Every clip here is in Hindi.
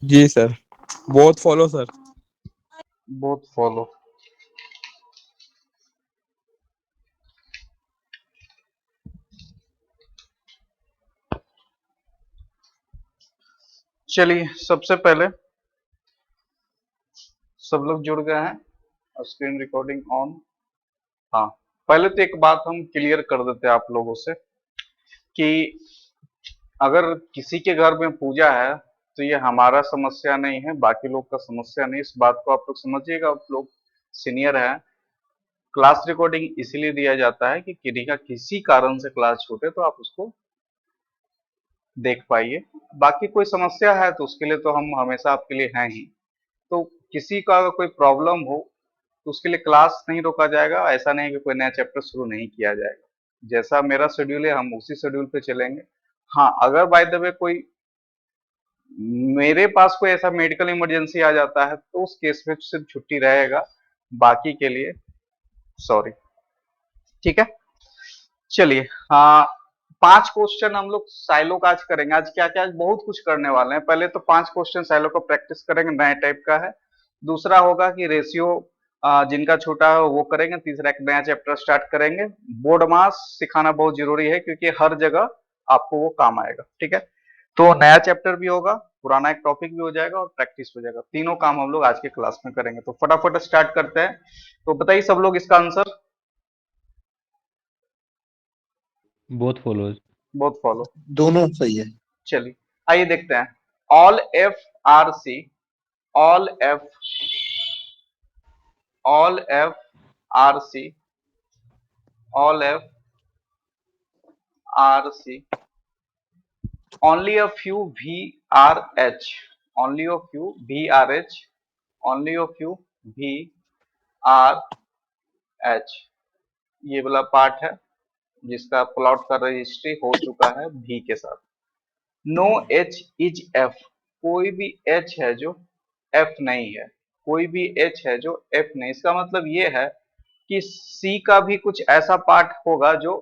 जी सर, बहुत फॉलो सर। Both follow. चलिए, सबसे पहले सब लोग जुड़ गए हैं, स्क्रीन रिकॉर्डिंग ऑन। हाँ, पहले तो एक बात हम क्लियर कर देते हैं आप लोगों से कि अगर किसी के घर में पूजा है तो ये हमारा समस्या नहीं है, बाकी लोग का समस्या नहीं। इस बात को आप लोग समझिएगा, आप लोग सीनियर हैं। क्लास रिकॉर्डिंग इसीलिए दिया जाता है कि किसी का किसी कारण से क्लास छूटे तो आप उसको देख पाइए। बाकी कोई समस्या है तो उसके लिए तो हम हमेशा आपके लिए हैं ही। तो किसी का अगर कोई प्रॉब्लम हो तो उसके लिए क्लास नहीं रोका जाएगा। ऐसा नहीं है कि कोई नया चैप्टर शुरू नहीं किया जाएगा। जैसा मेरा शेड्यूल है हम उसी शेड्यूल पे चलेंगे। हाँ, अगर बाय द वे कोई मेरे पास कोई ऐसा मेडिकल इमरजेंसी आ जाता है तो उस केस में सिर्फ छुट्टी रहेगा, बाकी के लिए सॉरी। ठीक है, चलिए। हाँ, 5 क्वेश्चन हम लोग साइलो का आज करेंगे। आज क्या क्या, बहुत कुछ करने वाले हैं। पहले तो 5 क्वेश्चन साइलो का प्रैक्टिस करेंगे, नए टाइप का है। दूसरा होगा कि रेशियो जिनका छोटा है वो करेंगे। तीसरा एक नया चैप्टर स्टार्ट करेंगे। बोर्ड मास सिखाना बहुत जरूरी है क्योंकि हर जगह आपको वो काम आएगा। ठीक है, तो नया चैप्टर भी होगा, पुराना एक टॉपिक भी हो जाएगा और प्रैक्टिस हो जाएगा। तीनों काम हम लोग आज के क्लास में करेंगे। तो फटाफट स्टार्ट करते हैं। तो बताइए सब लोग इसका आंसर। Both follows. बहुत फॉलो। दोनों सही है। चलिए, आइए देखते हैं। All F R C, all F, all F R C, all F R C, only a few VRH, only a few VRH, only a few VRH, ये वाला पार्ट है जिसका प्लॉट का रजिस्ट्री हो चुका है भी के साथ। नो एच इज एफ, कोई भी एच है जो एफ नहीं है, कोई भी एच है जो एफ नहीं। इसका मतलब ये है कि सी का भी कुछ ऐसा पार्ट होगा जो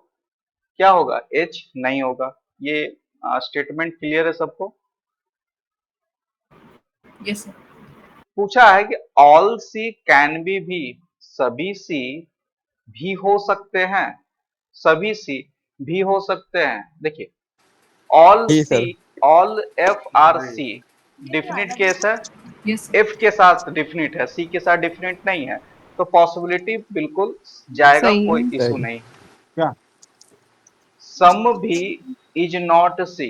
क्या होगा, एच नहीं होगा। ये स्टेटमेंट क्लियर है सबको? Yes sir. पूछा है कि ऑल सी कैन बी भी, सभी सी भी हो सकते हैं, सभी सी भी हो सकते हैं। देखिए, all G C, sir. All F R C definite case है, यस सर। एफ के साथ डिफिनिट है, सी के साथ डिफिनिट नहीं है। तो पॉसिबिलिटी बिल्कुल जाएगा, सही कोई है। इशू सही। नहीं। क्या? सम भी इज नॉट सी,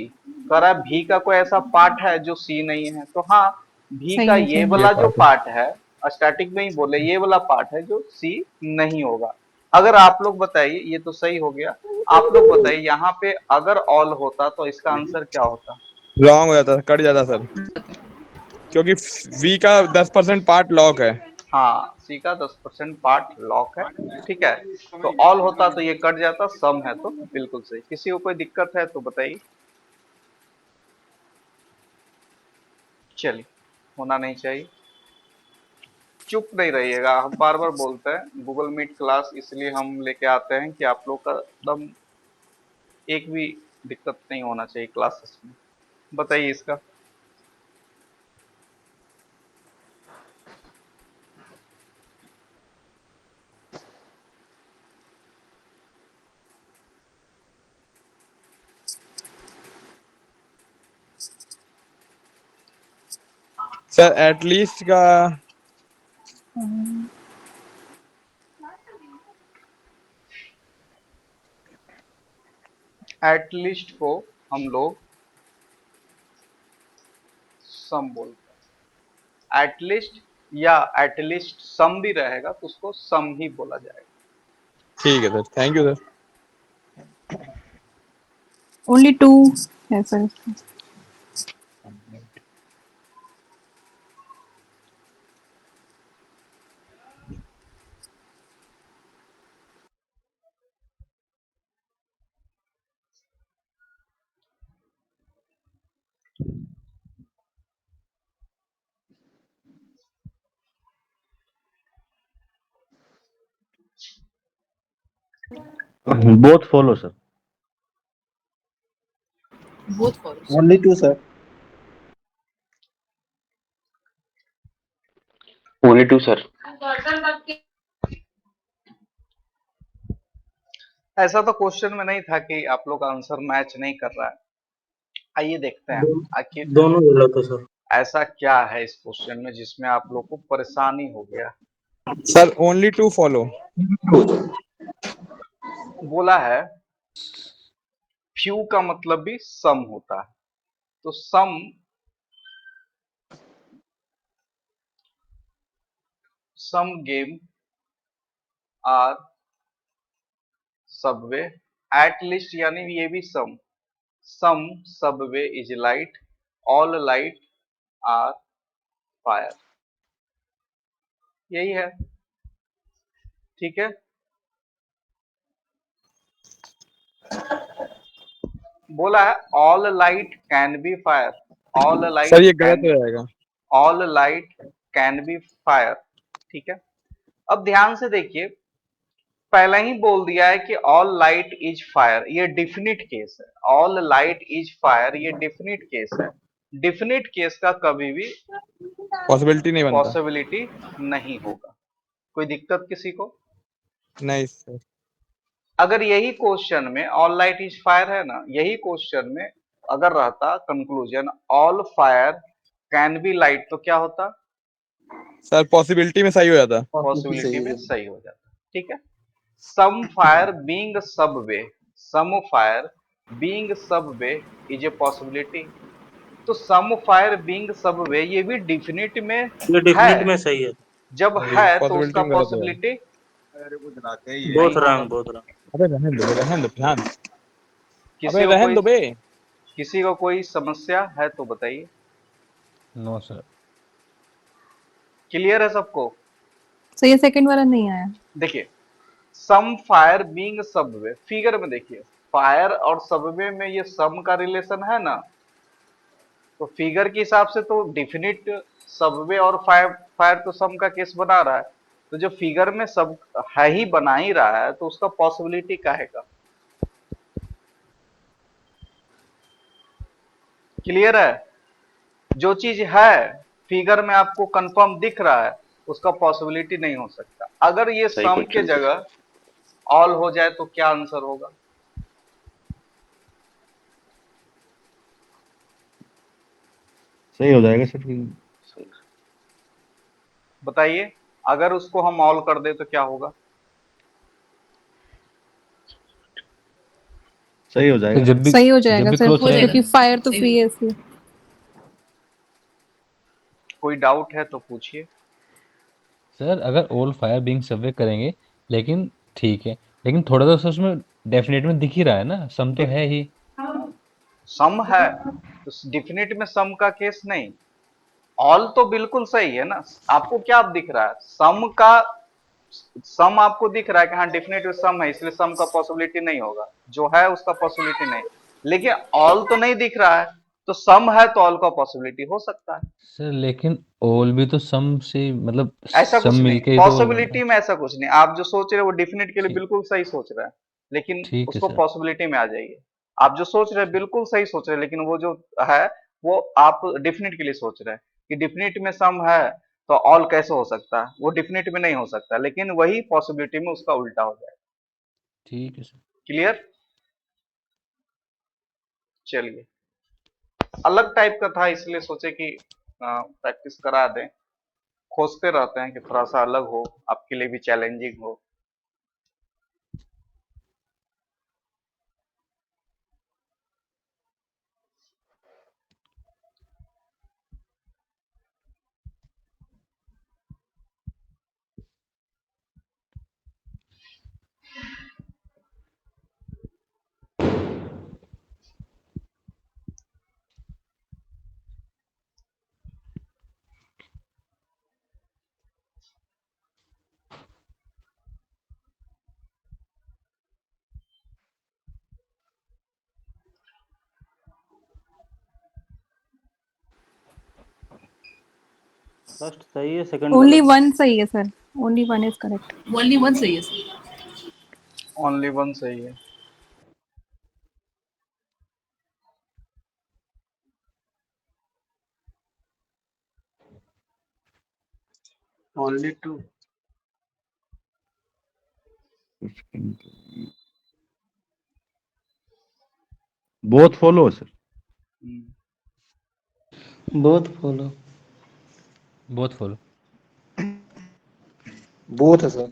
करा भी का कोई ऐसा पार्ट है जो सी नहीं है। तो हाँ, भी सही का है ये सर। ये वाला जो बात है। पार्ट है, स्टैटिक में ही बोले, ये वाला पार्ट है जो सी नहीं होगा। अगर आप लोग बताइए, ये तो सही हो गया। आप लोग बताइए यहाँ पे अगर ऑल होता तो इसका आंसर क्या होता? रॉन्ग हो जाता, कट जाता सर, क्योंकि वी का 10% पार्ट लॉक है। हाँ, सी का 10% पार्ट लॉक है। ठीक है, तो ऑल होता तो ये कट जाता, सम है तो बिल्कुल सही। किसी को कोई दिक्कत है तो बताइए। चलिए, होना नहीं चाहिए। चुप नहीं रहिएगा, हम बार बार बोलते हैं गूगल मीट क्लास इसलिए हम लेके आते हैं कि आप लोग का एकदम एक भी दिक्कत नहीं होना चाहिए क्लासेस में। बताइए इसका। सर एटलीस्ट का एटलीस्ट को हम लोग सम बोलते हैं। एटलीस्ट या एटलीस्ट सम भी रहेगा तो उसको सम ही बोला जाएगा। ठीक है sir, thank you sir. Only two है sir. Both follow sir. Both follow. Only two sir. Only two, sir. ऐसा तो क्वेश्चन में नहीं था कि आप लोग का आंसर मैच नहीं कर रहा है। आइए देखते हैं आखिर दोनों गलत है सर। ऐसा क्या है इस क्वेश्चन में जिसमें आप लोग को परेशानी हो गया। Sir only two follow. बोला है फ्यू का मतलब भी सम होता है, तो some game are subway at least, यानी ये भी some subway is light, all light are fire, यही है। ठीक है, बोला है all light can be fire, all light sir ये गलत कैन हो जाएगा। All light can be fire. ठीक है, अब ध्यान से देखिए, पहले ही बोल दिया है कि ऑल लाइट इज फायर, ये डिफिनिट केस है। ऑल लाइट इज फायर ये डिफिनिट केस है। डिफिनिट केस का कभी भी पॉसिबिलिटी नहीं बनता। पॉसिबिलिटी नहीं होगा। कोई दिक्कत किसी को? नहीं सर। अगर यही क्वेश्चन में ऑल लाइट इज फायर है ना, यही क्वेश्चन में अगर रहता conclusion all fire can be light, तो क्या होता? सर पॉसिबिलिटी में सही हो जाता। पॉसिबिलिटी में सही हो जाता। ठीक है, some fire being subway, some fire being subway is a possibility. तो सम फायर बीइंग सबवे ये भी डिफिनिट में ये डिफिनिट में है, सही है। जब है तो पॉसिबिलिटी उसका में गलत हो जाएगा। पॉसिबिलिटी बोथ नहीं रॉन्ग, होगा। Both wrong. अबे रहने दो ध्यान। किसी अबे को रहने कोई दो बे। किसी को कोई समस्या है तो बताइए। No sir. क्लियर है सबको? So ये सेकंड वाला नहीं आया। देखिए, some fire being subway, figure में देखिए फायर और सबवे में ये सम का रिलेशन है ना, तो फिगर के हिसाब से तो डिफिनिट सबवे और फायर फायर तो सम का केस बना रहा है। तो जो फिगर में सब है ही बना ही रहा है, तो उसका पॉसिबिलिटी काहे का? क्लियर है? जो चीज है फिगर में आपको कंफर्म दिख रहा है, उसका पॉसिबिलिटी नहीं हो सकता। अगर ये सही सम के क्वेश्चन सर। जगह ऑल हो जाए तो क्या आंसर होगा? सही हो जाएगा सर। सही। बताइए, अगर उसको हम ऑल कर दे तो क्या होगा? सही हो जाएगा। सही हो जब जाएगा भी सर, क्लोज रहेगा। क्योंकि फायर तो फ्री है इसलिए। कोई डाउट है तो पूछिए। सर अगर ऑल फायर बीइंग सर्वे करेंगे, लेकिन ठीक है, लेकिन थोड़ा तो सर उसमें डेफिनेट में दिख ही रहा है ना, सम तो है ही। सम है तो डिफिनिट में सम का केस नहीं। ऑल तो बिल्कुल सही है ना। आपको क्या दिख रहा है? सम का सम आपको दिख रहा है कि हाँ डिफिनिट में सम है, इसलिए सम का पॉसिबिलिटी नहीं होगा। जो है उसका पॉसिबिलिटी नहीं, लेकिन ऑल तो नहीं दिख रहा है, तो सम है तो ऑल का पॉसिबिलिटी हो सकता है। सर लेकिन ऑल भी तो सम से, मतलब ऐसा सम कुछ नहीं, मिलके ही तो बनता पॉसिबिलिटी है। में ऐसा कुछ नहीं। आप जो सोच रहे हो वो डिफिनिट के लिए ठीक। बिल्कुल सही सोच रहे हैं, लेकिन ठीक है उसको सर। पॉसिबिलिटी में आ जाइए। आप जो सोच रहे हैं बिल्कुल सही सोच रहे हैं, लेकिन वो जो है वो आप डिफिनिट के लिए सोच रहे हैं कि डिफिनिट में सम है तो ऑल कैसे हो सकता है? वो डिफिनिट में नहीं हो सकता, लेकिन वही पॉसिबिलिटी में उसका उल्टा हो जाए। ठीक है सर। क्लियर? चलिए, अलग टाइप का था इसलिए सोचे कि प्रैक्टिस करा दें। खोजते रहते हैं कि थोड़ा सा अलग हो, आपके लिए भी चैलेंजिंग हो। फर्स्ट सही है, सेकंड ओनली गलत। वन सही है sir, only one is correct. Only one सही है सर। ओनली वन सही है। only two. both follow, sir. both follow. Both follow. Both है सर।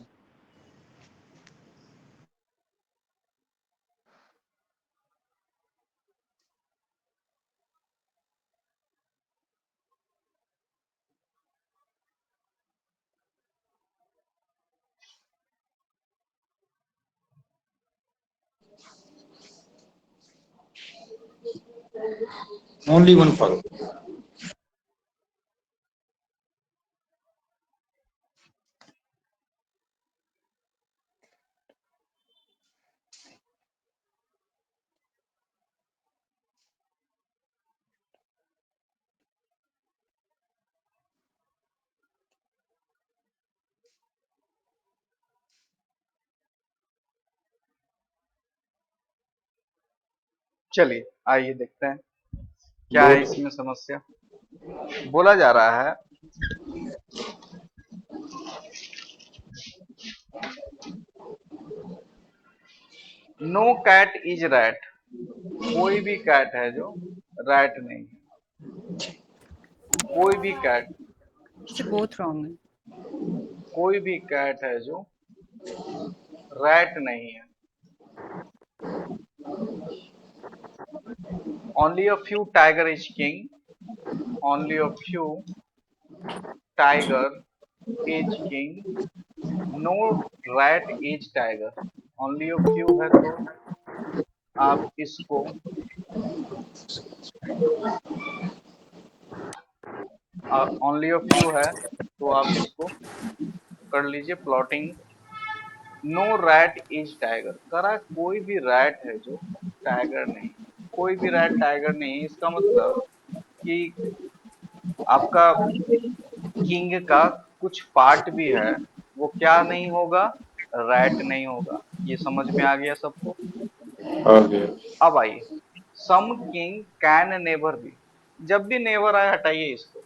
Only one follow. चलिए आइए देखते हैं क्या है इसमें समस्या। बोला जा रहा है नो कैट इज रैट। कोई भी कैट है जो रैट नहीं है। कोई भी कैट, बोथ रॉन्ग है। कोई भी कैट है जो रैट नहीं है। Only a few tiger is king. Only a few tiger is king. No rat is tiger. Only a few है तो आप इसको ओनली अ फ्यू है तो आप इसको कर लीजिए plotting. No rat is tiger. करा कोई भी रैट है जो टाइगर नहीं। कोई भी रैट टाइगर नहीं, इसका मतलब कि आपका किंग का कुछ पार्ट भी है वो क्या नहीं होगा, रैट नहीं होगा। ये समझ में आ गया सबको। अब आइए some king can never be. जब भी नेवर आए हटाइए इसको।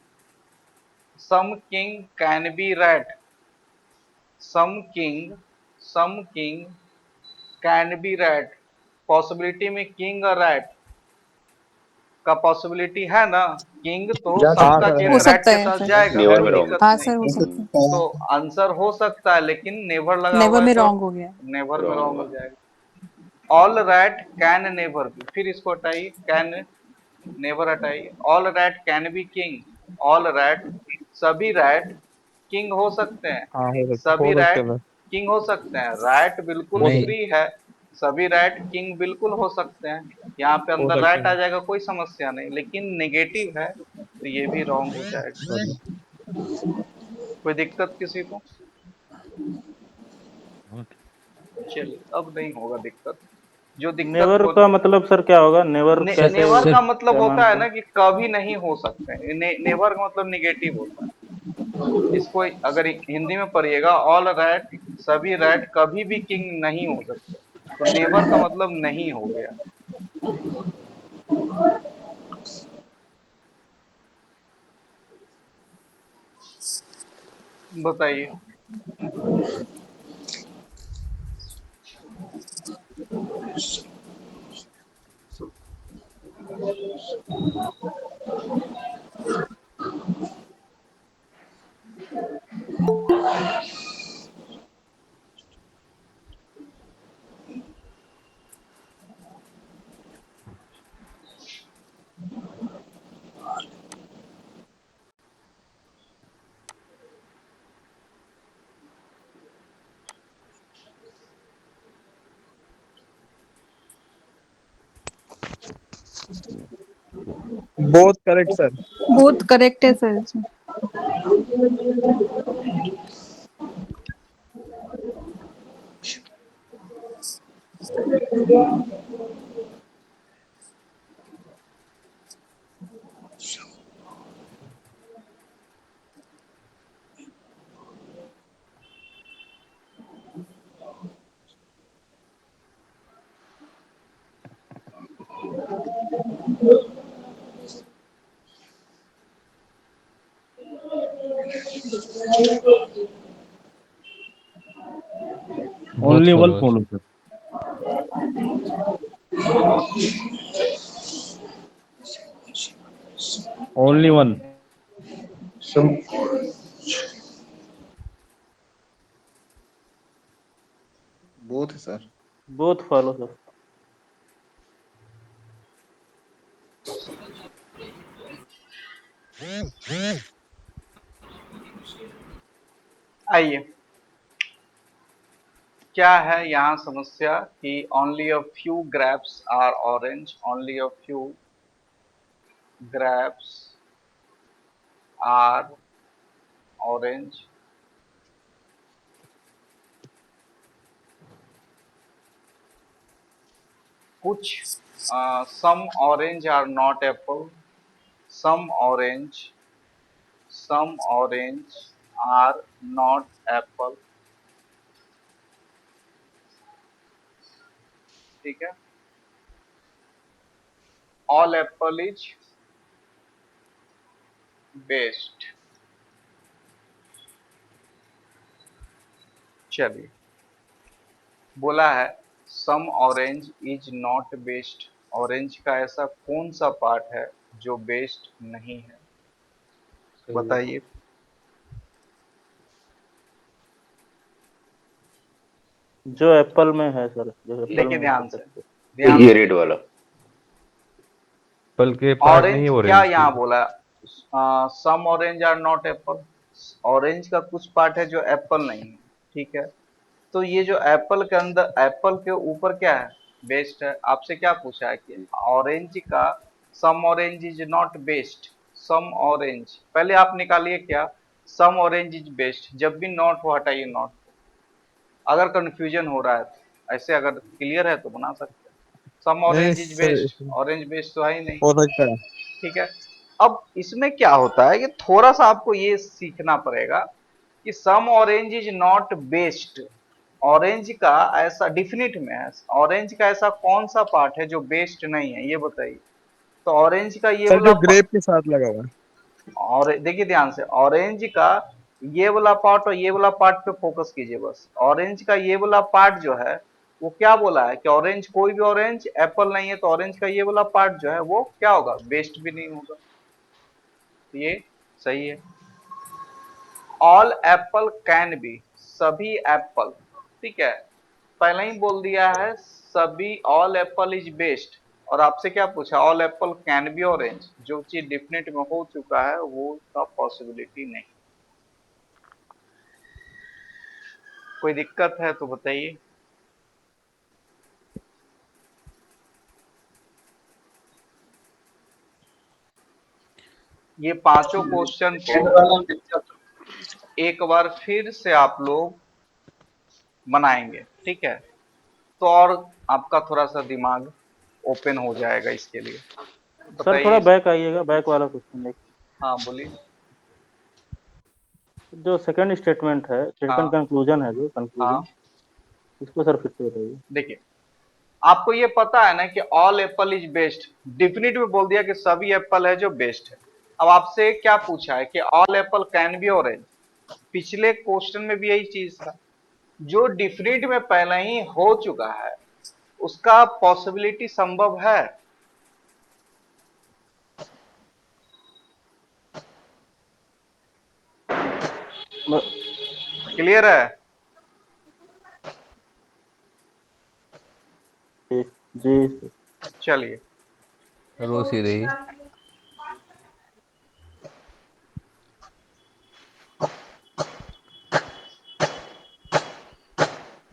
Some king can be rat. Some king can be rat. Possibility में किंग और रैट का पॉसिबिलिटी है ना। किंग तो जा हाँ सबका सर हो है। रैट सकता के है साथ सर। जाएगा, नेवर कोई में wrong। दिक्कत हाँ नहीं। सर हो सकता है। तो आंसर हो सकता है लेकिन नेवर लगा हुआ नेवर है में तो रॉन्ग हो गया। नेवर में Wrong रॉन्ग हो होगा। जाएगा। All rat can never B. फिर इसको हटाइए, कैन नेवर हटाइए। All rat can be king. All rat, सभी रैट किंग हो सकते हैं। हाँ सभी हो सकते रैट हैं किंग हो सकते हैं। रैट बिल्कुल नहीं, फ्री है। सभी रैट किंग बिल्कुल हो सकते हैं। यहाँ पे हो अंदर सकते रैट आ हैं। जाएगा, कोई समस्या नहीं। लेकिन नेगेटिव है तो ये भी रॉन्ग हो जाएगा। कोई दिक्कत किसी को? चलिए अब नहीं होगा दिक्कत। जो दिक्कत नेवर हो का मतलब सर क्या होगा? नेवर सर कैसे नेवर सर का मतलब क्या होता है मानते ना हैं? कि कभी नहीं हो सकते हैं। नेवर का मतलब निगेटिव होता है। इसको अगर हिंदी में पढ़िएगा, ऑल रैट, सभी रैट कभी भी किंग नहीं हो सकते। तो नेवर का मतलब नहीं हो गया। बताइए। Both correct sir. Both correct है सर इसमें। both Only one follows. follow, sir. Only one. Some both, sir. both follow, sir. आइए, क्या है यहाँ समस्या कि only a few grapes are orange, only a few grapes are orange, कुछ some orange are not apple, some orange are not apple, ठीक है। all apple is best। चलिए, बोला है some orange is not best, orange का ऐसा कौन सा पार्ट है जो बेस्ट नहीं है, बताइए। जो एप्पल में है सर, जो एप्पल देखिए में ध्यान हो से, सकते। ध्यान ये से, रेड वाला एप्पल के पार्ट नहीं ऑरेंज है वो क्या ऑरेंज की। यहाँ बोला, some orange are not apple, orange का कुछ पार्ट है जो एप्पल नहीं है, ठीक है। तो ये जो एप्पल के अंदर, एप्पल के ऊपर क्या है, बेस्ट है। आपसे क्या पूछा है कि ऑरेंज का some orange is not best, some orange, पहले आप निकालिए क्या, सम ऑरेंज इज बेस्ट, जब भी नॉट हो हटाइए नॉट, अगर कंफ्यूजन हो रहा है तो। ऐसे अगर क्लियर है तो बना सकते हैं, सम नहीं orange is sir, best, orange best तो है ही नहीं, हो सकता है। ठीक है। अब इसमें क्या होता है कि थोड़ा सा आपको ये सीखना पड़ेगा कि some orange is not best, orange का ऐसा डिफिनिट में है, ऑरेंज का ऐसा कौन सा पार्ट है जो बेस्ट नहीं है, ये बताइए। तो ऑरेंज का ये सर वाला जो ग्रेप के साथ लगा हुआ है। और देखिए ध्यान से, ऑरेंज का ये वाला पार्ट और ये वाला पार्ट पे फोकस कीजिए बस। ऑरेंज का ये वाला पार्ट जो है वो क्या बोला है कि ऑरेंज, कोई भी ऑरेंज एप्पल नहीं है, तो ऑरेंज का ये वाला पार्ट जो है वो क्या होगा, बेस्ट भी नहीं होगा, ये सही है। ऑल एप्पल कैन बी, सभी एप्पल, ठीक है, पहले ही बोल दिया है सभी, ऑल एप्पल इज बेस्ट, और आपसे क्या पूछा, all Apple can be orange, जो चीज डिफिनेट में हो चुका है वो का पॉसिबिलिटी नहीं। कोई दिक्कत है तो बताइए। ये पांचों क्वेश्चन को एक बार फिर से आप लोग बनाएंगे, ठीक है, तो और आपका थोड़ा सा दिमाग ओपन हो जाएगा इसके लिए। सर थोड़ा बताइए। बैक आइएगा, बैक वाला क्वेश्चन देखिए। हाँ बोलिए। जो सेकंड स्टेटमेंट है, सेकंड हाँ कंक्लूजन है, जो हाँ, कंक्लूजन, इसको सर फिर से बताइए। देखिए, आपको ये पता है ना कि all Apple is best, definite में बोल दिया कि सभी एप्पल है जो बेस्ट है। अब आपसे क्या पूछा है कि all Apple can be orange, पिछले क्वेश्चन में भी यही चीज था, जो डिफिनिट में पहले ही हो चुका है उसका पॉसिबिलिटी संभव है। क्लियर है। जी जी। चलिए, रो सी रही।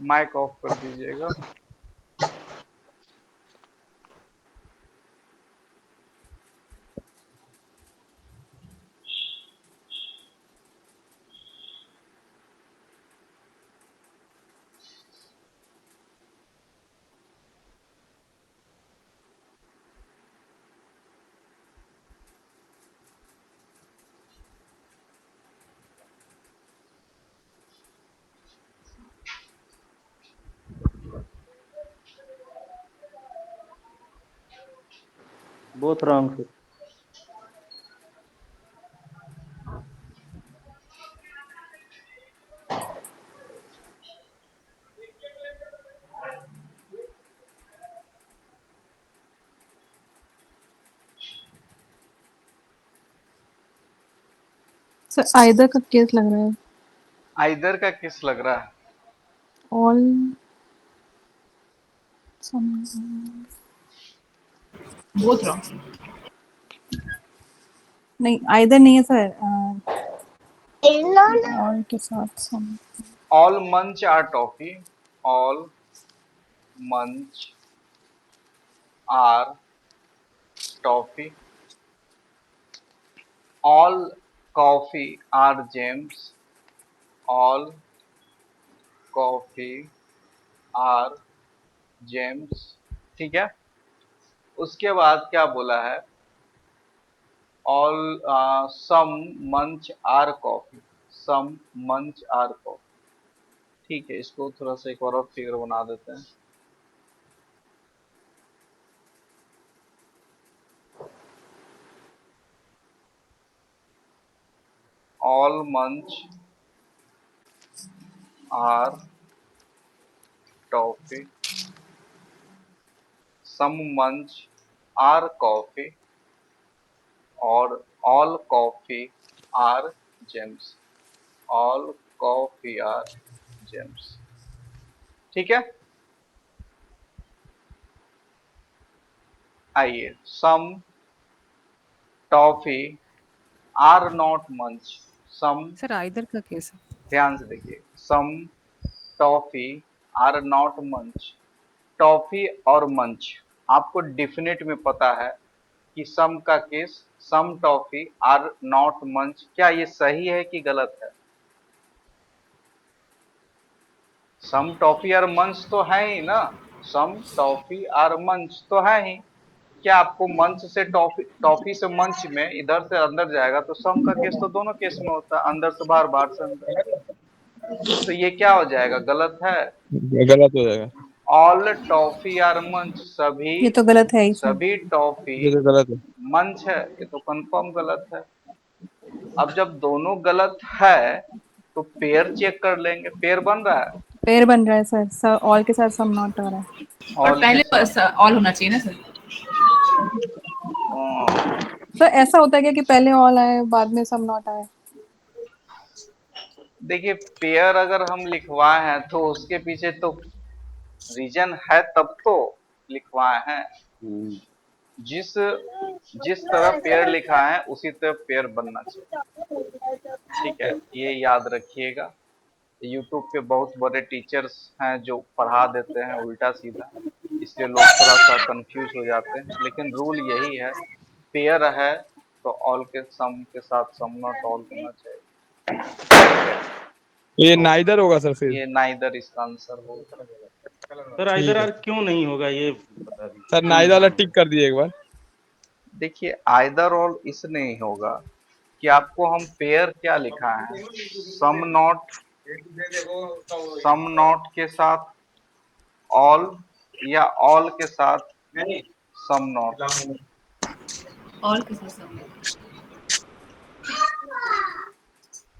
माइक ऑफ कर दीजिएगा। Both wrong sir. Sir either का केस लग रहा है। आइदर का किस लग रहा है? All Both wrong. नहीं, आइदर नहीं है सर। ऑल के साथ some. All munch are toffee, all munch are toffee, all coffee are gems, all coffee are gems. ठीक है, उसके बाद क्या बोला है? All some munch are coffee, some munch are coffee. ठीक है, इसको थोड़ा सा एक और फिगर बना देते हैं। All munch are toffee, some munch are coffee, और all coffee are gems, all coffee are gems. ठीक है, आइए, some toffee are not munch, some, Sir, either का केस है। ध्यान से देखिए, some toffee are not munch. Toffee और मंच आपको डेफिनेट में पता है कि सम का case, some toffee are not munch, क्या ये सही है कि गलत है? सम टॉफी और मंच तो है ही ना, सम टॉफी और मंच तो है ही। क्या आपको मंच से टॉफी, टॉफी से मंच में इधर से अंदर जाएगा तो सम का केस तो दोनों केस में होता है, अंदर से बाहर, बाहर से अंदर। तो ये क्या हो जाएगा? गलत है। गलत हो जाएगा। ऑल टॉफी आर मंच, सभी, ये तो गलत है ही सर। सभी टॉफी ये तो गलत है। मंच है, ये तो कंफर्म गलत है। अब जब दोनों गलत है तो पेयर चेक कर लेंगे, पेयर बन रहा है। पेयर बन रहा है सर, सर ऑल के साथ सम नॉट हो रहा है। और ऑल पहले के साथ ऑल होना चाहिए ना सर। सर ऐसा होता है क्या कि पहले ऑल आए बाद में सम नॉट आए? देखिए, पेयर अगर हम लिखवाए हैं तो उसके पीछे तो रीजन है, तब तो लिखवाए हैं। जिस जिस तरह पेयर लिखा है उसी तरह पेयर बनना चाहिए। ठीक है, ये याद रखिएगा। यूट्यूब पे बहुत बड़े टीचर्स हैं जो पढ़ा देते हैं उल्टा सीधा, इसलिए लोग थोड़ा सा कंफ्यूज हो जाते हैं, लेकिन रूल यही है, पेयर है तो ऑल के सम के साथ सम नॉट ऑल होना चाहिए। ये तो नाइदर होगा सर फिर। ये नाइदर इसका आंसर होगा। सर ठीक इधर है यार क्यों नहीं होगा ये बता दीजिए, सर, क्यों नाइदर नहीं वाला होगा? टिक कर दिए एक बार। देखिए, आइदर ऑल इस नहीं होगा कि आपको हम पेयर क्या लिखा है, सम नॉट, सम नॉट के साथ ऑल, या ऑल के साथ सम नॉट। ऑल के साथ सब।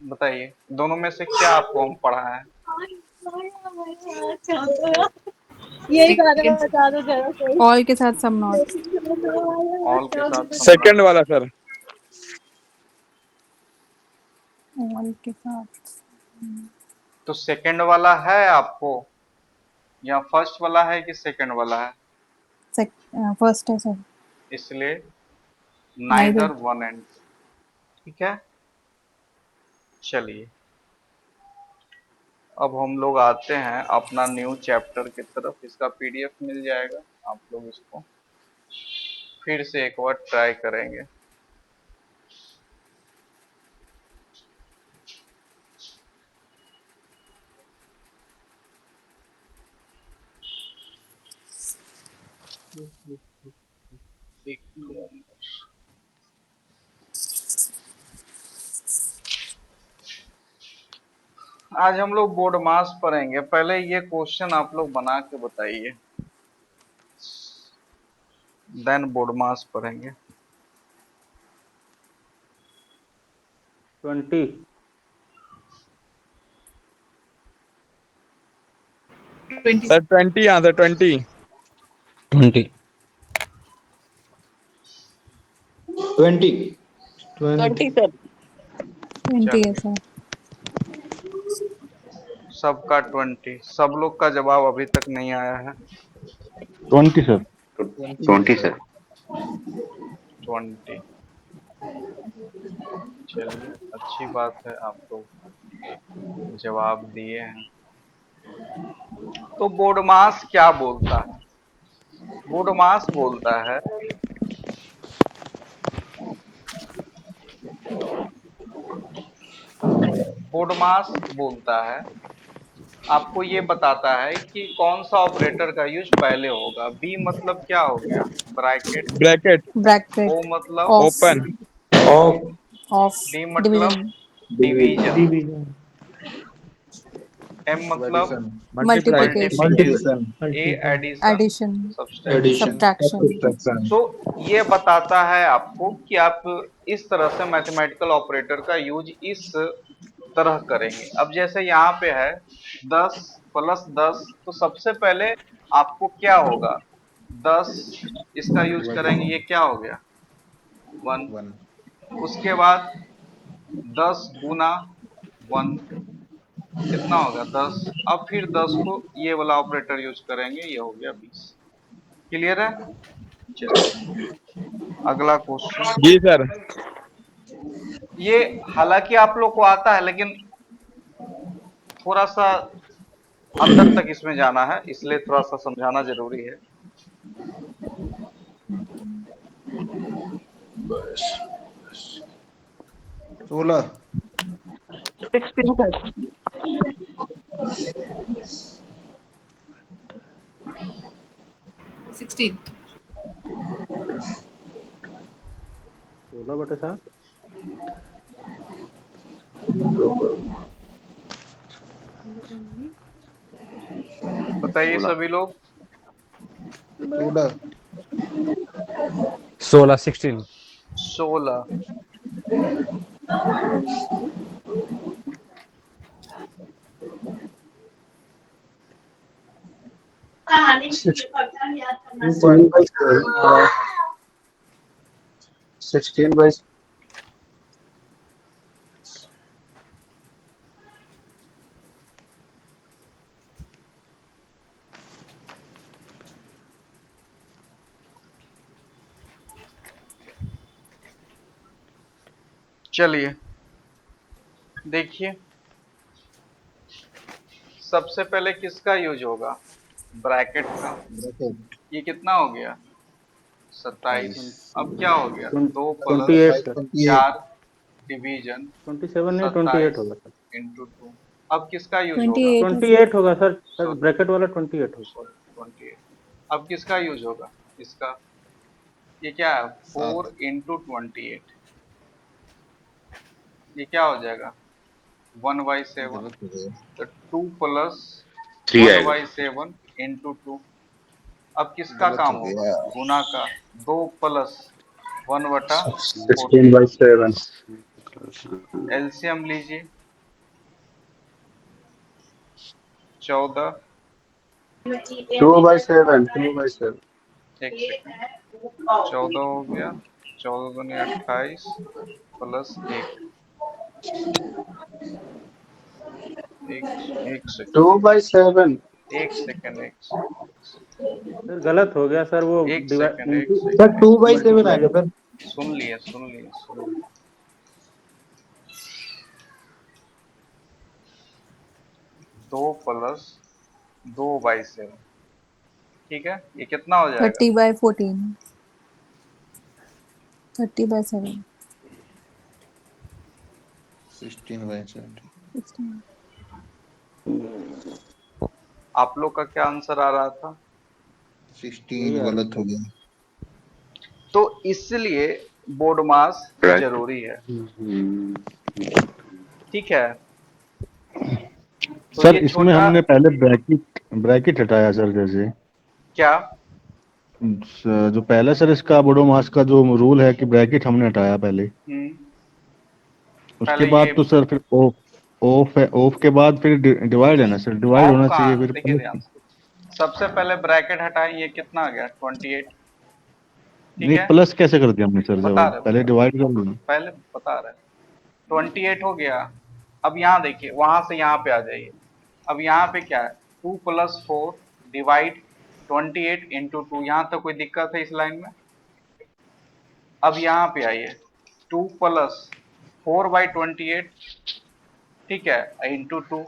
बताइए, दोनों में से क्या आपको हम पढ़ा है? यही गाना बता दो जरा कोई। ऑल के साथ सम नॉट। ऑल के साथ सम नॉट। सेकंड वाला सर। ऑल के साथ तो सेकंड वाला है आपको, या फर्स्ट वाला है कि सेकंड वाला है? फर्स्ट है सर। इसलिए नाइदर। Neither one and. ठीक है, चलिए अब हम लोग आते हैं अपना न्यू चैप्टर की तरफ। इसका पीडीएफ मिल जाएगा, आप लोग इसको फिर से एक बार ट्राई करेंगे। एक मिनट। आज हम लोग बोर्ड मास पढ़ेंगे। पहले ये क्वेश्चन आप लोग बना के बताइए, देन बोर्ड मास पढ़ेंगे। 20। Sir 20 answer 20। 20। 20 20 सर। 20 है सर। सबका 20, सब लोग का जवाब अभी तक नहीं आया है। 20 सर। 20 सर। 20, चलिए अच्छी बात है, आप लोग जवाब दिए हैं। तो बोडमास क्या बोलता है? बोडमास बोलता है बोडमास बोलता है आपको ये बताता है कि कौन सा ऑपरेटर का यूज पहले होगा। बी मतलब क्या हो गया? ब्रैकेट। Bracket bracket. ओ मतलब ऑफ। Open of. डी मतलब डिवीजन। डिवीजन। एम मतलब multiply multiplication. A addition addition. Subtraction. Subtraction. So ये बताता है आपको कि आप इस तरह से मैथमेटिकल ऑपरेटर का यूज इस तरह करेंगे। अब जैसे यहाँ पे है 10 प्लस 10, तो सबसे पहले आपको क्या होगा? 10 इसका यूज करेंगे, ये क्या हो गया? 1। उसके बाद 10 गुना 1 कितना होगा? 10। अब फिर 10 को ये वाला ऑपरेटर यूज करेंगे, ये हो गया 20। क्लियर है? चलिए अगला क्वेश्चन। जी सर। ये हालांकि आप लोग को आता है, लेकिन थोड़ा सा अंदर तक इसमें जाना है, इसलिए थोड़ा सा समझाना जरूरी है। 16। 16। 16/7। बताइए सभी लोग। 16। 16 16। सिक्सटीन बाई चलिए देखिए, सबसे पहले किसका यूज होगा? ब्रैकेट का। ये कितना हो गया? 27। अब क्या हो गया? 2 प्लस 28 सर। 4 डिवीजन 27 नहीं 28 27 होगा सर। इंटू 2। अब किसका यूज होगा? 28 है 28 होगा सर ब्रैकेट वाला 28 होगा। सॉरी 28। अब किसका यूज होगा? इसका। ये क्या है? 4 इंटू 28। ये क्या हो जाएगा? 1/7। तो 2 प्लस 1/7 इंटू 2। अब किसका काम होगा? गुना का। 2 प्लस 1/14। 16/7। एलसीएम लीजिए। 14। 2/7 2/7। एक सेकंड। 14 हो गया। 14 दूनी 28 प्लस 1। एक सेकंड। 2/7। एक सेकंड। सर गलत हो गया सर, वो एक डिवाइड सेकंड। एक सर सेकंड। 2/7 आएगा सर। सुन लिए सुन लिए सुन लिए। 2 प्लस 2/7। ठीक है, ये कितना हो जाएगा? 30/14। 30/7। 16/7। आप लोग का क्या आंसर आ रहा था? 16 गलत हो गया। तो इसलिए बोडमास जरूरी है। ठीक है, तो सर ये इसमें छोटा हमने पहले ब्रैकेट ब्रैकेट हटाया सर, जैसे क्या? जो पहले सर इसका बोडोमास का जो रूल है कि ब्रैकेट हमने हटाया पहले, उसके पहले बाद ये तो सर फिर ऑफ ऑफ है, ऑफ के बाद फिर डिवाइड है ना सर, डिवाइड ऑफ होना चाहिए कहाँ? फिर देखिए ध्यान से, सबसे पहले ब्रैकेट हटाएं, ये कितना आ गया? 28। ठीक नहीं है, प्लस कैसे कर दिया हमने सर, बता जब रहे पहले डिवाइड कर लो ना। पहले बता रहे 28 हो गया। अब यहाँ देखिए, वहां से यहाँ पे आ जाइए। अब यहाँ पे क्या है, 2 + 4 डिवाइड 28 इंटू 2। यहाँ तक कोई दिक्कत है इस लाइन में? अब यहाँ पे आइए, 2 + 4/28, ठीक है, इंटू 2,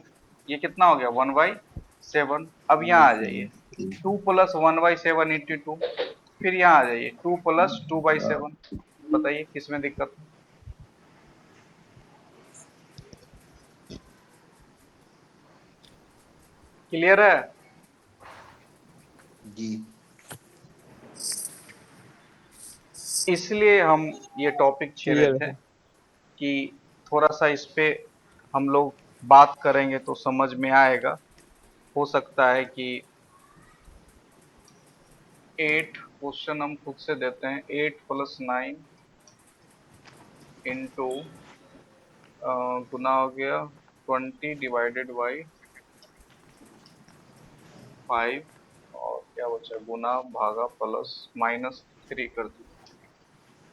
ये कितना हो गया, 1/7। अब यहाँ आ जाइए, 2 + 1/7 इंटू 2, फिर यहाँ आ जाइए 2 + 2/7। बताइए किसमें दिक्कत है? क्लियर है? जी। इसलिए हम ये टॉपिक छेड़े क्लियर थे है। कि थोड़ा सा इस पे हम लोग बात करेंगे तो समझ में आएगा। हो सकता है कि 8 क्वेश्चन हम खुद से देते हैं, 8 + 9 इंटू गुना हो गया 20 डिवाइडेड बाई 5, और क्या बचा, गुना भागा प्लस -3 कर दीजिए।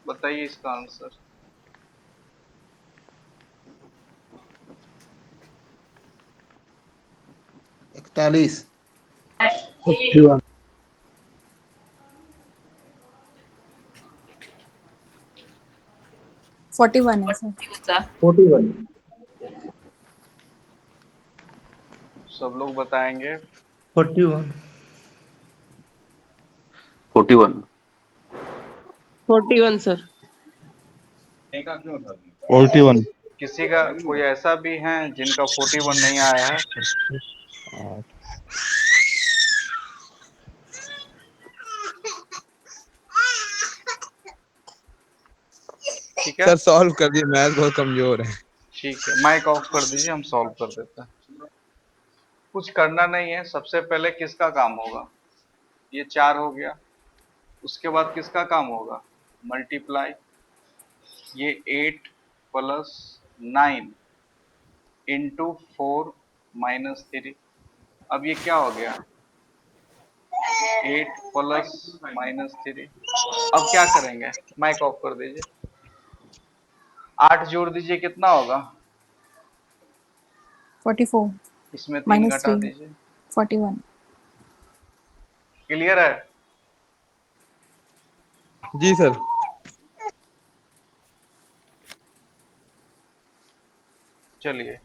बताइए इसका आंसर। इकतालीस। 41 है सर। 41। सब लोग बताएंगे। 41। 41। 41 सर। 41। किसी का कोई ऐसा भी है जिनका 41 नहीं आया है? ठीक है, सर सॉल्व कर दिए, मैथ बहुत कमजोर है। ठीक है, माइक ऑफ कर दीजिए, हम सॉल्व कर देते हैं। कुछ करना नहीं है। सबसे पहले किसका काम होगा, ये 4 हो गया। उसके बाद किसका काम होगा, मल्टीप्लाई, ये 8 + 9 इंटू 4 -3। अब ये क्या हो गया, 8 + -3। अब क्या करेंगे, माइक ऑफ कर दीजिए। 8 जोड़ दीजिए, कितना होगा? 44 इसमें 3 घटा -3 दीजिए। 41। क्लियर है? जी सर। चलिए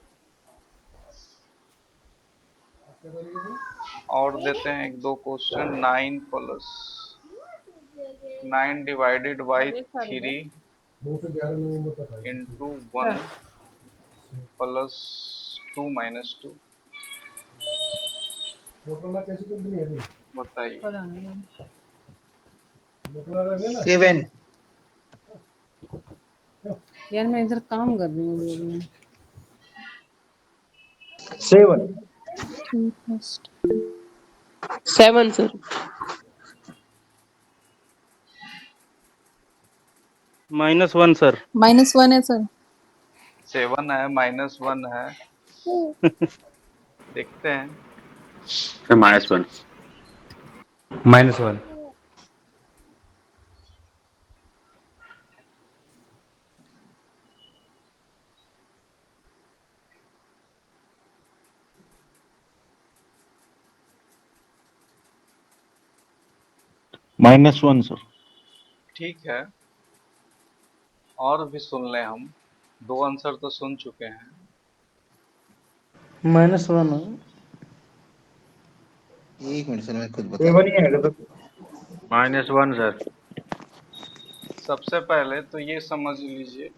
और देते हैं 1-2 क्वेश्चन। 9 divided by 3 into 1 + 2 - 2। बताइए। 7। यार मैं इधर काम कर रही हूँ। 7। 3 + 7 सर। -1 सर। -1 है सर। 7 है, -1 है, देखते हैं। फिर -1। -1। -1 सर। ठीक है, और भी सुन लें हम। 2 आंसर तो सुन चुके हैं। -1। एक मिनट सर, मैं खुद बता रहा हूँ। -1 सर। सबसे पहले तो ये समझ लीजिए,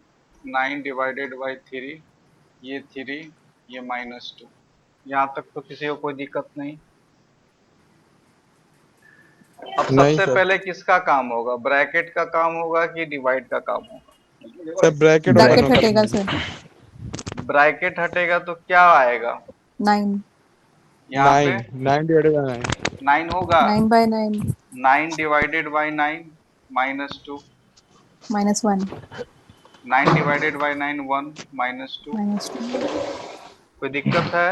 9 डिवाइडेड बाई 3, ये 3, ये -2। यहाँ तक तो किसी को कोई दिक्कत नहीं। अब नहीं सबसे सर। पहले किसका काम होगा, ब्रैकेट का काम होगा कि डिवाइड का काम होगा? सर ब्रैकेट ओपन ब्रैकेट होगा। हटेगा सर। ब्रैकेट हटेगा तो क्या आएगा, 9 यहाँ पे 9 डिवाइडेड बाय 9। 9 होगा। 9/9 9 डिवाइडेड बाई 9 -2। -1 9 divided by 9 1 -2। -2 कोई दिक्कत है?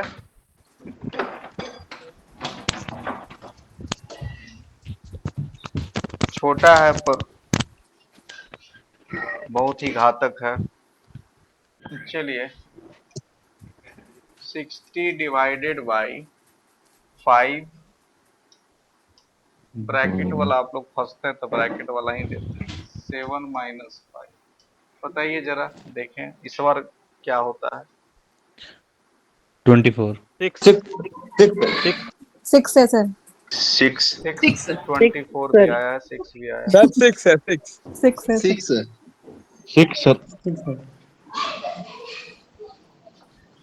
छोटा है पर बहुत ही घातक है। चलिए 60 डिवाइडेड बाई 5, ब्रैकेट वाला आप लोग फंसते हैं तो ब्रैकेट वाला ही देते हैं। 7 माइनस 5, बताइए जरा, देखें इस बार क्या होता है। 24। 6 है सर। 6 24 भी आया है, 6 भी आया है। सर 6 है, 6। 6 है सर। 6 सर।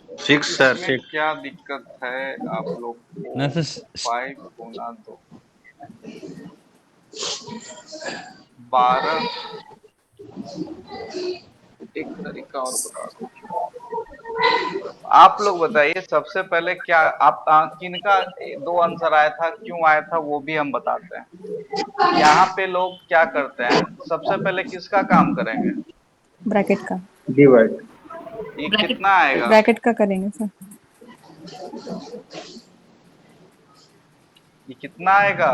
6 सर। इसमें क्या दिक्कत है आप लोग ना को? सर 5 गुना 2 12। एक तरीका और बता दो, आप लोग बताइए सबसे पहले क्या आप किनका 2 आंसर आया था, क्यों आया था वो भी हम बताते हैं। यहाँ पे लोग क्या करते हैं, सबसे पहले किसका काम करेंगे? ब्रैकेट का। डिवाइड। ये कितना आएगा? ब्रैकेट का करेंगे सर। ये कितना आएगा?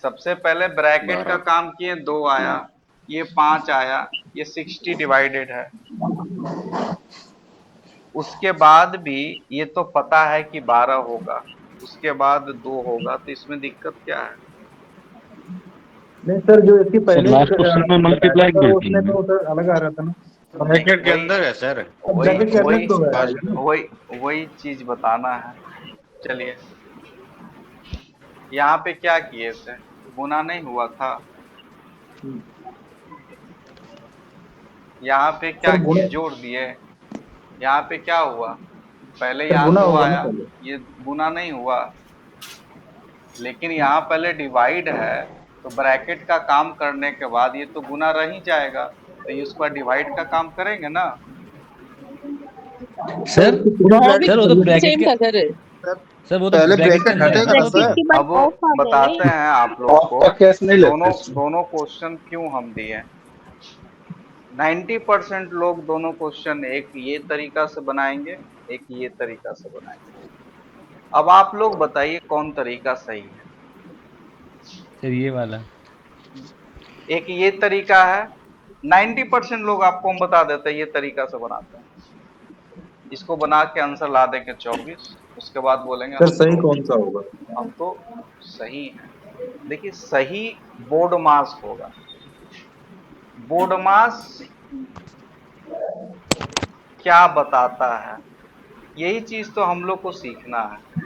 सबसे पहले ब्रैकेट का 12। काम किए, 2 आया, ये 5 आया, ये 60 डिवाइडेड है। उसके बाद भी ये तो पता है कि 12 होगा, उसके बाद 2 होगा, तो इसमें दिक्कत क्या है? नहीं सर, जो इसकी पहले लास्ट क्वेश्चन में मल्टीप्लाई सर गलती उसमें है। तो सर अलग आ रहा था ना। ब्रैकेट के अंदर है सर। ब्रैकेट के अंदर तो है। वही चीज बताना है। चलिए यहाँ पे क्या किए थे, गुना नहीं हुआ था। यहाँ पे क्या सर गुना, किए, जोड़ दिए। यहाँ पे क्या हुआ, पहले सर यहाँ गुना 2 होगा ना आया, पहले। ये गुना नहीं हुआ। लेकिन यहाँ पहले डिवाइड है, तो ब्रैकेट का काम करने के बाद ये तो गुना रह ही जाएगा, तो ये उसका डिवाइड का काम करेंगे ना। सर पूरा ब्रैकेट सर वो तो ब्रैकेट सेम के कलर है। सर वो तो पहले ब्रैकेट के ब्रैकेट अंदर है हटेगा ना, ना वो सर। ब्रैकेट के बाद अब ऑफ आ गया बताते नहीं। हैं आप लोग ऑफ को, का कैश नहीं लेते। दोनों क्वेश्चन क्यों हम दिए। 90% लोग दोनों क्वेश्चन एक ये तरीका से बनाएंगे, एक ये तरीका से बनाएंगे। अब आप लोग बताइए कौन तरीका सही है। सर ये वाला। एक ये तरीका है, 90% लोग आपको हम बता देते हैं ये तरीका से बनाते हैं। इसको बना के आंसर ला देंगे 24, उसके बाद बोलेंगे सर सही कौन सा होगा? हम तो सही है। देखिए सही बोर्ड मास होगा। बोर्ड मास क्या बताता है, यही चीज तो हम लोग को सीखना है।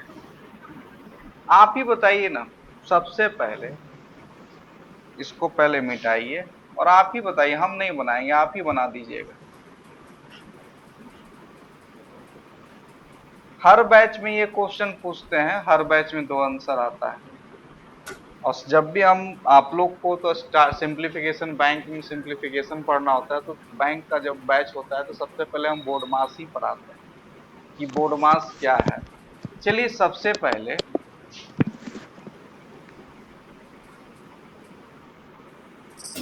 आप ही बताइए ना, सबसे पहले इसको पहले मिटाइए और आप ही बताइए, हम नहीं बनाएंगे, आप ही बना दीजिएगा। हर बैच में ये क्वेश्चन पूछते हैं, हर बैच में 2 आंसर आता है। और जब भी हम आप लोग को तो सिंप्लीफिकेशन, बैंकिंग सिंप्लीफिकेशन पढ़ना होता है, तो बैंक का जब बैच होता है तो सबसे पहले हम बोर्ड मास ही पढ़ाते हैं कि बोर्ड मास क्या है। चलिए सबसे पहले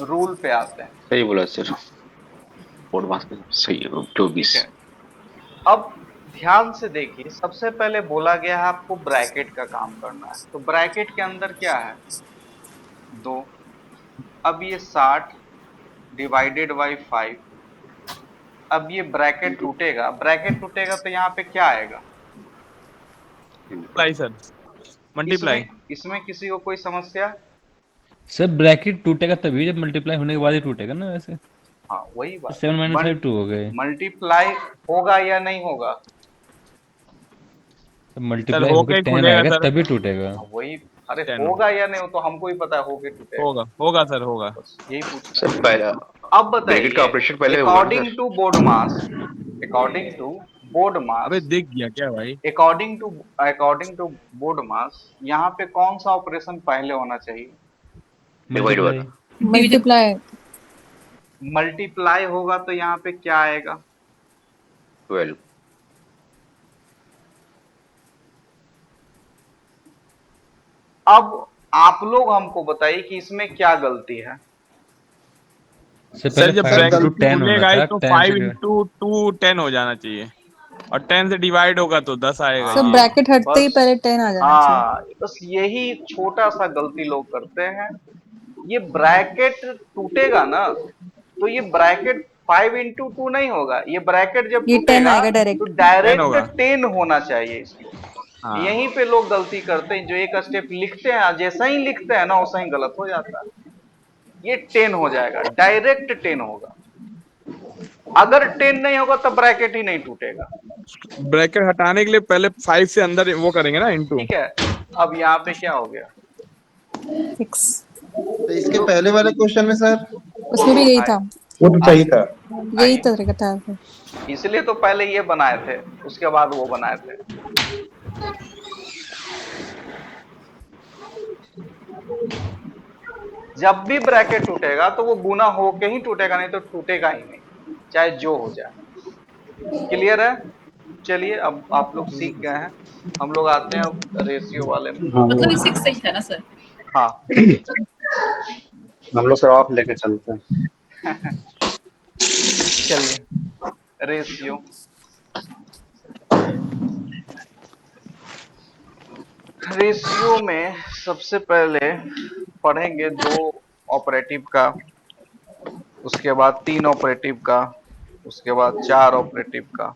रूल पे आते हैं। सही बोला सर, बोर्ड मास में सही है 24। ठीक है, अब ध्यान से देखिए, सबसे पहले बोला गया है आपको ब्रैकेट का काम करना है, तो ब्रैकेट के अंदर क्या है, 2। अब ये 60 डिवाइडेड बाई 5। अब ये ब्रैकेट टूटेगा तो यहाँ पे क्या आएगा? Multiply sir, multiply. इसमें किसी को कोई समस्या? सर ब्रैकेट टूटेगा तभी जब मल्टीप्लाई होने के बाद ही टूटेगा ना वैसे। हाँ वही बात, 7 - 5 2 हो गए। मल्टीप्लाई होगा या नहीं होगा? तो मल्टीप्लाई होके होकर ही 10 खुलेगा आएगा सर। तभी टूटेगा। वही, अरे 10 होगा या नहीं हो तो हमको ही पता है, होके टूटेगा। होगा सर, होगा। बस यही पूछना सर है। पहला अब ब्रैकेट का बताइए, ऑपरेशन पहले होगा ना according sir. To BODMAS, according to BODMAS, दिख गया क्या भाई? अकॉर्डिंग टू बोर्ड मास, यहाँ पे कौन सा ऑपरेशन पहले होना चाहिए? Divide multiply. वाला। मल्टीप्लाई। मल्टीप्लाई होगा तो यहाँ पे क्या आएगा? 12। अब आप लोग हमको बताइए कि इसमें क्या गलती है। सर सर पहले जब 5 into ब्रैकेट 10 होना खुलेगा ही था, तो 10 5 से इंटू 2 10 हो जाना चाहिए, और 10 से डिवाइड होगा तो 10 आएगा सर ये। ब्रैकेट हटते ही बस पहले 10 आ जाना चाहिए। हाँ, बस यही छोटा सा गलती लोग करते हैं। ये ब्रैकेट टूटेगा ना, तो ये ब्रैकेट 5 into 2 नहीं होगा, ये ब्रैकेट जब ये 10 टूटेगा आएगा तो डायरेक्ट। 10 डायरेक्ट होगा। 10 होना चाहिए इसमें। हाँ यहीं पे लोग गलती करते हैं, जो एक स्टेप लिखते हैं जैसा ही लिखते हैं ना वैसा ही गलत हो जाता है। ये 10 हो जाएगा, डायरेक्ट 10 होगा। अगर 10 नहीं होगा तो ब्रैकेट ही नहीं टूटेगा। ब्रैकेट हटाने के लिए पहले 5 से अंदर वो करेंगे ना इंटू। ठीक है, अब यहाँ पे क्या हो गया, 6 तो इसके तो पहले वाले क्वेश्चन में सर उसमें भी यही था, वो तो सही था। यही तरीका था फिर। इसलिए तो पहले ये बनाए थे, उसके बाद वो बनाए थे। जब भी ब्रैकेट टूटेगा तो वो गुना होके ही टूटेगा, नहीं तो टूटेगा ही नहीं, चाहे जो हो जाए। क्लियर है? चलिए अब आप लोग सीख गए हैं, हम लोग आते हैं अब रेशियो वाले में। हाँ मतलब ये 6 सही था ना सर? हाँ हम लोग सब आप लेके चलते हैं। चलिए, रेशियो। रेशियो में सबसे पहले पढ़ेंगे 2 ऑपरेटिव का, उसके बाद 3 ऑपरेटिव का, उसके बाद 4 ऑपरेटिव का।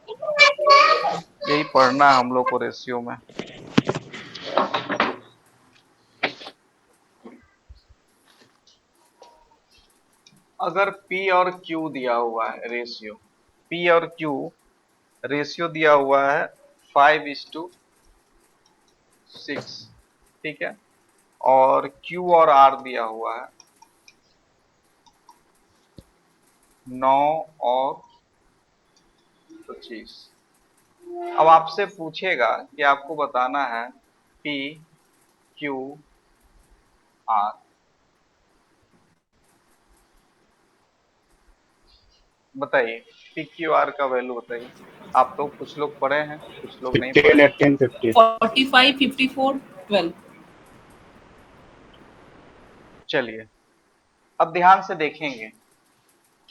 यही पढ़ना है हम लोग को रेशियो में। अगर P और Q दिया हुआ है रेशियो, P और Q रेशियो दिया हुआ है 5:6, ठीक है, और Q और R दिया हुआ है 9 और 25। अब आपसे पूछेगा कि आपको बताना है P Q R। बताइए P Q R का वैल्यू बताइए। आप तो कुछ लोग पढ़े हैं, कुछ लोग नहीं पढ़े 15, हैं। 18, 50। 45, 54, 12। चलिए अब ध्यान से देखेंगे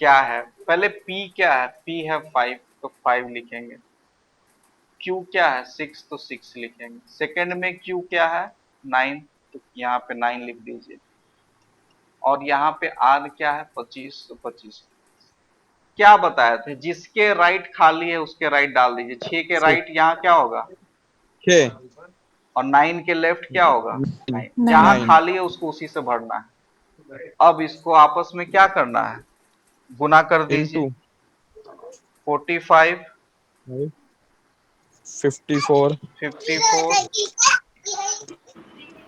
क्या है। पहले P क्या है, P है 5 तो 5 लिखेंगे। Q क्या है 6 तो 6 लिखेंगे। सेकंड में Q क्या है 9 तो यहाँ पे 9 लिख दीजिए। और यहाँ पे R क्या है 25 तो 25। क्या बताए थे, जिसके राइट खाली है उसके राइट डाल दीजिए। 6 के राइट यहाँ क्या होगा 6 और 9 के लेफ्ट क्या होगा 9। 9 जहां 9 खाली है उसको उसी से भरना है। अब इसको आपस में क्या करना है, गुना कर दीजिए। इंटू 45 54 54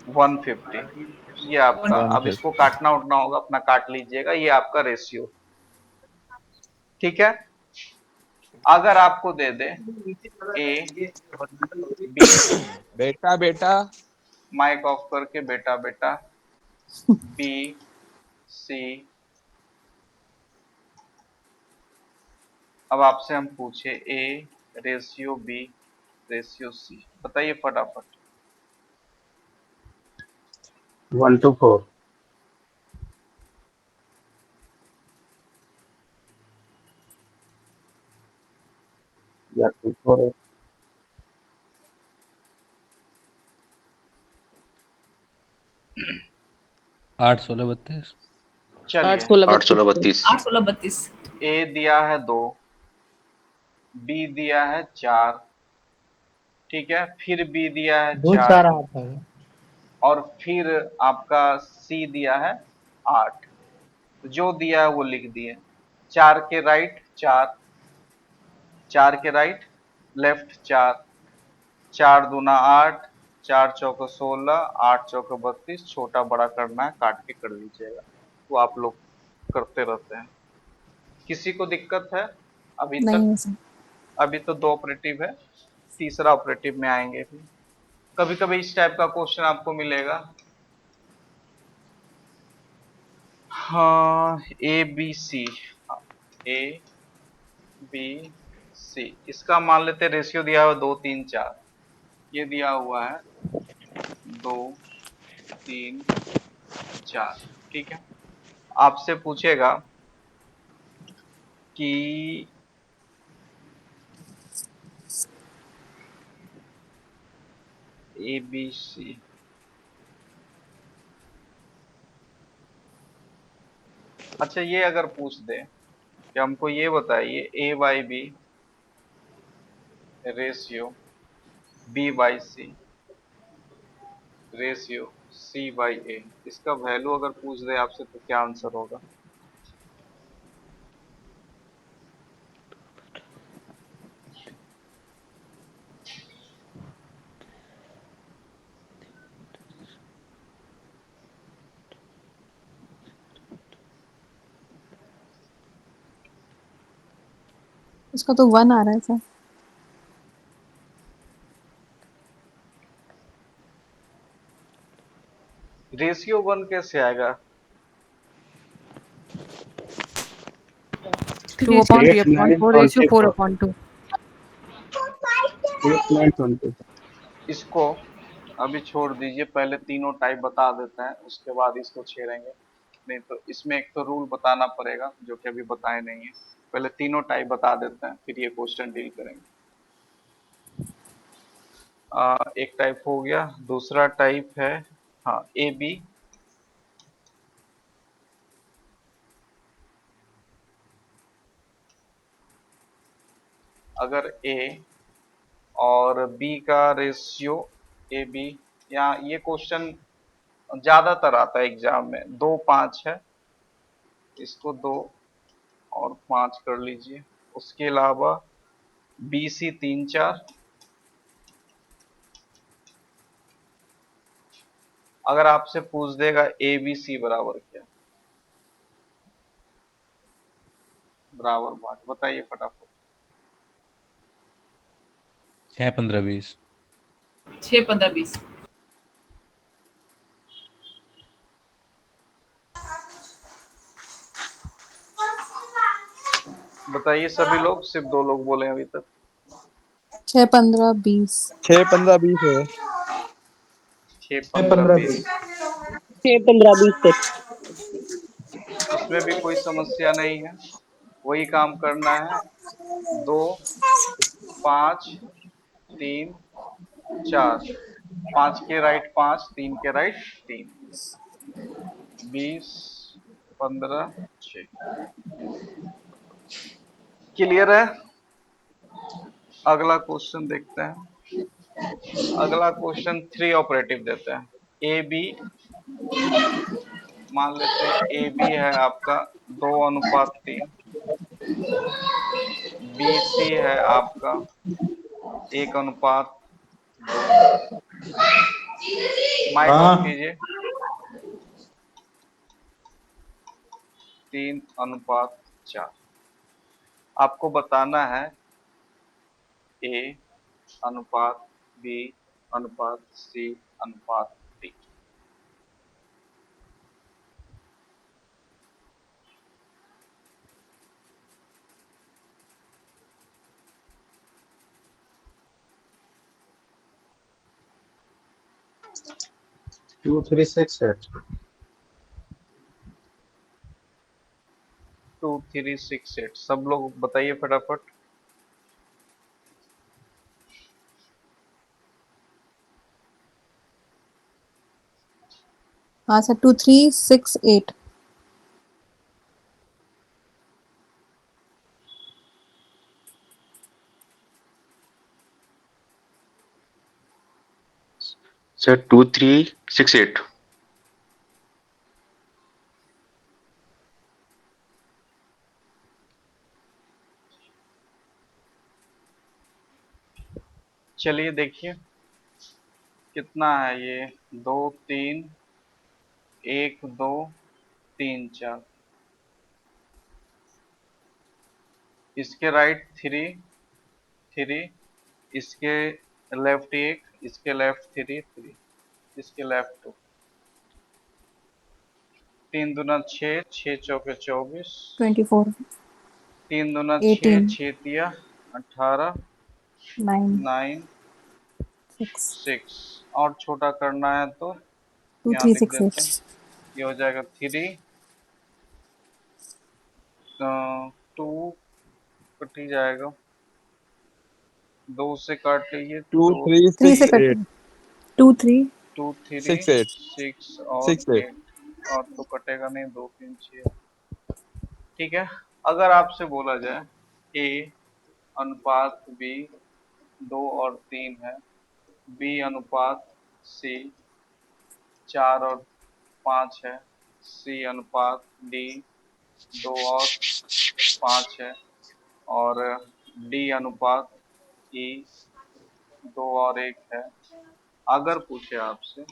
150। ये आपका, अब 150। इसको काटना उठना होगा, अपना काट लीजिएगा। ये आपका रेशियो, ठीक है। अगर आपको दे दे A B, बेटा बेटा माइक ऑफ करके बेटा बेटा, B C, अब आपसे हम पूछे A ratio B ratio C, बताइए फटाफट। 1 to 4। या 2 4। 8 16 32। 8 चलिए 16 8 16 32। 32। 8 16 32। A दिया है 2, B दिया है 4, ठीक है, फिर B दिया है 4 और फिर आपका C दिया है 8। जो दिया है वो लिख दिए। 4 के राइट 4, 4 के राइट लेफ्ट 4, 4 दूना 8, 4 चौके 16, 8 चौके 32। छोटा बड़ा करना है, काट के कर लीजिएगा, वो आप लोग करते रहते हैं। किसी को दिक्कत है अभी तक? नहीं है सर। अभी तो 2 ऑपरेटिव है, तीसरा ऑपरेटिव में आएंगे भी। कभी कभी इस टाइप का क्वेश्चन आपको मिलेगा। हाँ A B C, A B C, इसका मान लेते रेशियो दिया हुआ 2 3 4। ये दिया हुआ है 2 3 4, ठीक है। आपसे पूछेगा कि ए बी सी, अच्छा ये अगर पूछ दे कि हमको ये बताइए A by B ratio B by C ratio C by A, इसका वैल्यू अगर पूछ दे आपसे तो क्या आंसर होगा? इसका तो 1 आ रहा है सर। रेशियो 1 कैसे आएगा? 2/3/4 रेशियो 4/2। इसको अभी छोड़ दीजिए, पहले तीनों टाइप बता देते हैं, उसके बाद इसको छेड़ेंगे। नहीं तो इसमें एक तो रूल बताना पड़ेगा जो कि अभी बताए नहीं है। पहले तीनों टाइप बता देते हैं, फिर ये क्वेश्चन डील करेंगे। एक टाइप हो गया, दूसरा टाइप है हाँ ए बी। अगर ए और बी का रेशियो ए बी, यहाँ ये क्वेश्चन ज्यादातर आता है एग्जाम में, 2 5 है, इसको 2 और 5 कर लीजिए। उसके अलावा बी सी 3 4, अगर आपसे पूछ देगा ए बी सी बराबर क्या, बराबर बात बताइए फटाफट। 6 15 20। 6 15 20। बताइए सभी लोग, सिर्फ 2 लोग बोले अभी तक। 6 15 20। 6 15 20 है। 6 15 20 6 15 20 तक। इसमें भी कोई समस्या नहीं है, वही काम करना है। 2 5 3 4, 5 के राइट 5, 3 के राइट 3, 20 15 6। क्लियर है? अगला क्वेश्चन देखते हैं। अगला क्वेश्चन 3 ऑपरेटिव देते हैं। ए बी, मान लेते हैं ए बी है आपका 2:3, बी सी है आपका 1:2। माइक ऑफ कीजिए। 3:4। आपको बताना है ए अनुपात बी अनुपात सी अनुपात डी। टू थ्री सिक्स 2 3 6 8, सब लोग बताइए फटाफट। हाँ सर 2 3 6 8। सर 2 3 6 8। चलिए देखिए कितना है ये, 2 3 1 2 3 4, इसके राइट 3 3, इसके लेफ्ट 1, इसके लेफ्ट 3 3, इसके लेफ्ट 2। 3 दूना 6, 6 चौके 24, 24 3 दूना 6, 18 6 तिया 18, 9 9 6 6, और छोटा करना है तो 2 यहाँ 3 लिख 6 देते 8। हैं। ये हो जाएगा 3, 2 कट ही जाएगा, 2 से काट लीजिए 2 तो 3 3 से 6 कट 8 2 3 2 3 6 8 6 और 6 8। 8, और तो कटेगा नहीं, 2 3 6। ठीक है, अगर आपसे बोला जाए ए अनुपात बी 2 और 3 है, बी अनुपात सी 4 और 5 है, सी अनुपात डी 2 और 5 है, और डी अनुपात ई 2 और 1 है। अगर पूछे आपसे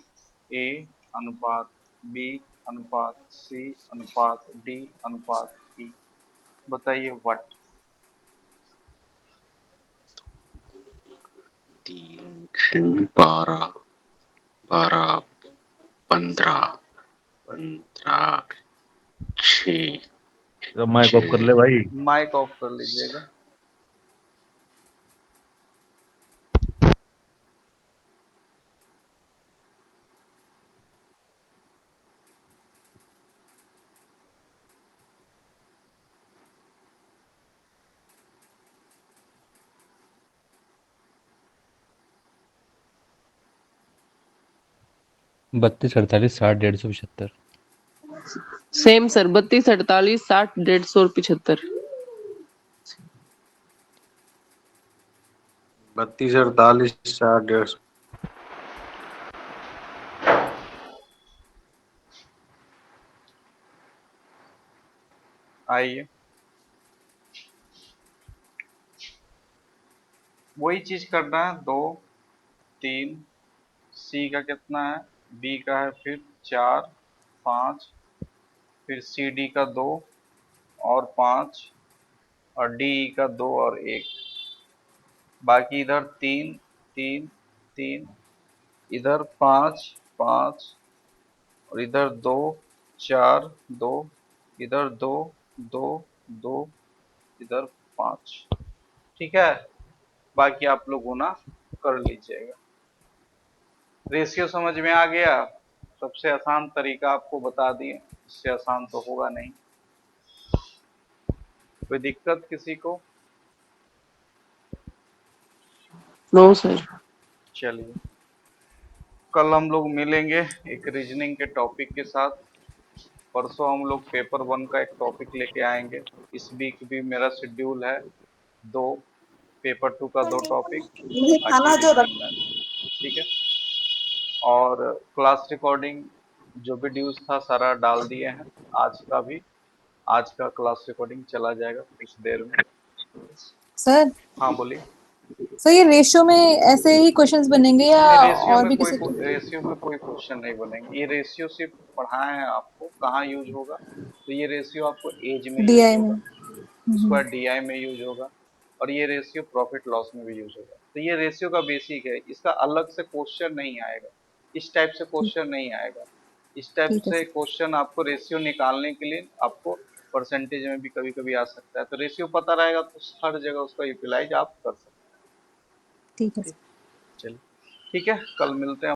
ए अनुपात बी अनुपात सी अनुपात डी अनुपात ई, बताइए व्हाट? 3 12 12 15 15 6 जब माइक ऑफ कर ले भाई। माइक ऑफ कर लीजिएगा। बत्तीस 48 60 150 75। सेम सर, 32 48 60 150 और 75। 32 48 60 150। आइए, वही चीज करना है। 2 3, सी का कितना है, बी का है फिर 4 5, फिर सी डी का 2 और 5, और डी ई का 2 और 1। बाकी इधर 3 3 3, इधर 5 5, और इधर 2 4 2, इधर 2 2 2, इधर 5। ठीक है, बाकी आप लोग गुना कर लीजिएगा। रेशियो समझ में आ गया? सबसे आसान तरीका आपको बता दिए, इससे आसान तो होगा नहीं। कोई दिक्कत किसी को? No sir. चलिए, कल हम लोग मिलेंगे एक रीजनिंग के टॉपिक के साथ। परसों हम लोग पेपर 1 का एक टॉपिक लेके आएंगे। इस वीक भी मेरा शेड्यूल है 2, पेपर 2 का 2 टॉपिक, बाकी रीजनिंग में। ठीक है, और क्लास रिकॉर्डिंग जो भी ड्यूज था सारा डाल दिए हैं। आज का भी, आज का क्लास रिकॉर्डिंग चला जाएगा कुछ देर में। सर हाँ बोलिए। सर ये रेशियो में ऐसे ही क्वेश्चंस बनेंगे या और भी किसी रेशियो में कोई क्वेश्चन नहीं बनेंगे। ये रेशियो सिर्फ पढ़ाए हैं आपको, कहाँ यूज होगा, तो ये रेशियो आपको एज में यूज डीआई में? होगा, उसके बाद डीआई में यूज होगा, और ये रेशियो प्रॉफिट लॉस में भी यूज होगा। तो ये रेशियो का बेसिक है, इसका अलग से क्वेश्चन नहीं आएगा, इस टाइप से ठीक क्वेश्चन नहीं आएगा। इस टाइप ठीक है से सर। क्वेश्चन आपको रेशियो निकालने के लिए आपको परसेंटेज में भी कभी कभी आ सकता है। तो रेशियो पता रहेगा तो हर जगह उसका यूटिलाइज आप कर सकते ठीक है हैं। सर। चलिए ठीक है, कल मिलते हैं।